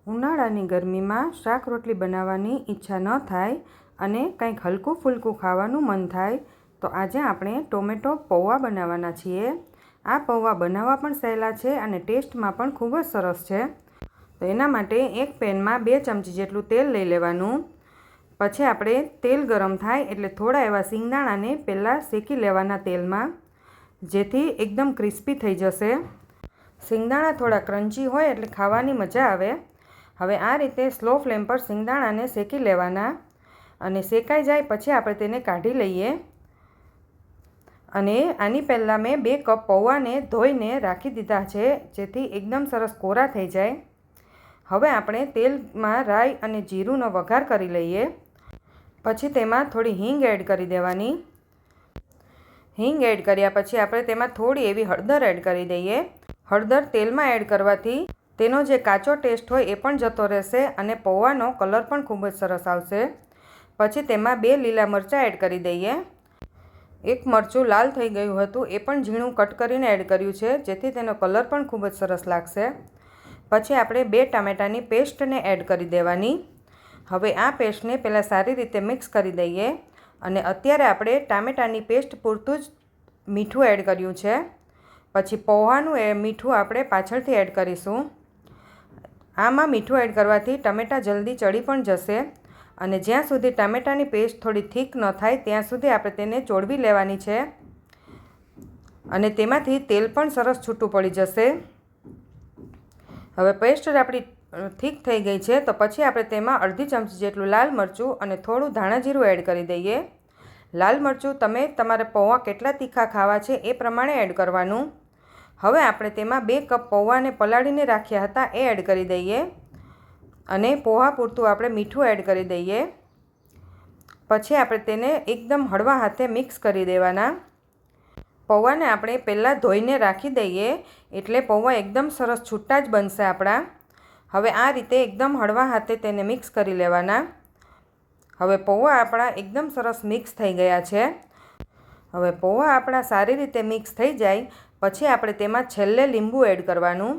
ઉનાળાની ગરમીમાં શાક રોટલી બનાવવાની ઈચ્છા ન થાય અને કંઈક હલકું ફૂલકું ખાવાનું મન થાય તો આજે આપણે ટોમેટો પૌવા બનાવવાના છીએ। આ પૌવા બનાવવા પણ સહેલા છે અને ટેસ્ટમાં પણ ખૂબ જ સરસ છે। તો એના માટે એક પેનમાં 2 ચમચી જેટલું તેલ લઈ લેવાનું। પછી આપણે તેલ ગરમ થાય એટલે થોડા એવા સિંગદાણાને પહેલાં શેકી લેવાના તેલમાં, જેથી એકદમ ક્રિસ્પી થઈ જશે। સિંગદાણા થોડા ક્રન્ચી હોય એટલે ખાવાની મજા આવે। હવે આ રીતે સ્લો ફ્લેમ પર સિંગદાણાને શેકી લેવાના અને શેકાઈ જાય પછી આપણે તેને કાઢી લઈએ। અને આની પહેલાં મેં 2 કપ પૌવાને ધોઈને રાખી દીધા છે, જેથી એકદમ સરસ કોરા થઈ જાય। હવે આપણે તેલમાં રાઈ અને જીરુંનો વઘાર કરી લઈએ। પછી તેમાં થોડી હિંગ એડ કરી દેવાની। હિંગ એડ કર્યા પછી આપણે તેમાં થોડી એવી હળદર એડ કરી દઈએ। હળદર તેલમાં એડ કરવાથી તેનો જે કાચો ટેસ્ટ હોય એ પણ જતો રહેશે અને પૌવાનો કલર પણ ખૂબ જ સરસ આવશે। પછી તેમાં 2 લીલા મરચાં એડ કરી દઈએ। એક મરચું લાલ થઈ ગયું હતું એ પણ ઝીણું કટ કરીને એડ કર્યું છે, જેથી તેનો કલર પણ ખૂબ જ સરસ લાગશે। પછી આપણે 2 ટામેટાની પેસ્ટને એડ કરી દેવાની। હવે આ પેસ્ટને પહેલાં સારી રીતે મિક્સ કરી દઈએ અને અત્યારે આપણે ટામેટાની પેસ્ટ પૂરતું જ મીઠું એડ કર્યું છે। પછી પૌવાનું મીઠું આપણે પાછળથી એડ કરીશું। આમાં મીઠું એડ કરવાથી ટમેટાં જલ્દી ચડી પણ જશે અને જ્યાં સુધી ટામેટાની પેસ્ટ થોડી થીક ન થાય ત્યાં સુધી આપણે તેને ચોળવી લેવાની છે અને તેમાંથી તેલ પણ સરસ છૂટું પડી જશે। હવે પેસ્ટ આપણી થીક થઈ ગઈ છે તો પછી આપણે તેમાં અડધી ચમચી જેટલું લાલ મરચું અને થોડું ધાણા જીરું એડ કરી દઈએ। લાલ મરચું તમે તમારે પૌવા કેટલા તીખા ખાવા છે એ પ્રમાણે એડ કરવાનું। હવે આપણે તેમાં 2 કપ પૌવાને પલાળીને રાખ્યા હતા એ એડ કરી દઈએ અને પૌવા પૂરતું આપણે મીઠું એડ કરી દઈએ। પછી આપણે તેને એકદમ હળવા હાથે મિક્સ કરી દેવાના। પૌવાને આપણે પહેલાં ધોઈને રાખી દઈએ એટલે પૌવા એકદમ સરસ છૂટા જ બનશે આપણા। હવે આ રીતે એકદમ હળવા હાથે તેને મિક્સ કરી લેવાના। હવે પૌવા આપણા એકદમ સરસ મિક્સ થઈ ગયા છે। હવે પૌવા આપણા સારી રીતે મિક્સ થઈ જાય પછી આપણે તેમાં છેલ્લે લીંબુ એડ કરવાનું।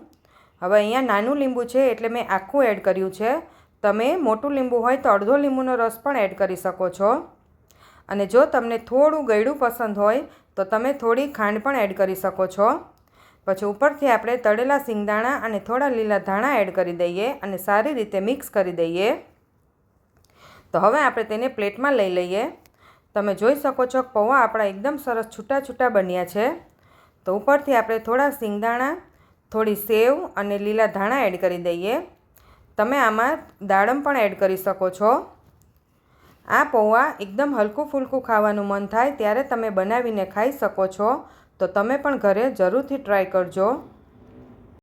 હવે અહીંયા નાનું લીંબુ છે એટલે મેં આખું એડ કર્યું છે। તમે મોટું લીંબુ હોય તો અડધો લીંબુનો રસ પણ એડ કરી શકો છો અને જો તમને થોડું ગળ્યું પસંદ હોય તો તમે થોડી ખાંડ પણ એડ કરી શકો છો। પછી ઉપરથી આપણે તળેલા સિંગદાણા અને થોડા લીલા ધાણા એડ કરી દઈએ અને સારી રીતે મિક્સ કરી દઈએ। તો હવે આપણે તેને પ્લેટમાં લઈ લઈએ। તમે જોઈ શકો છો કે પૌવા આપણા એકદમ સરસ છૂટા છૂટા બન્યા છે। તો ઉપરથી આપણે થોડા સિંગદાણા, થોડી સેવ અને લીલા ધાણા એડ કરી દઈએ। તમે આમાં દાડમ પણ એડ કરી શકો છો। આ પૌવા એકદમ હલકું ફૂલકું ખાવાનું મન થાય ત્યારે તમે બનાવીને ખાઈ શકો છો। તો તમે પણ ઘરે જરૂરથી ટ્રાય કરજો।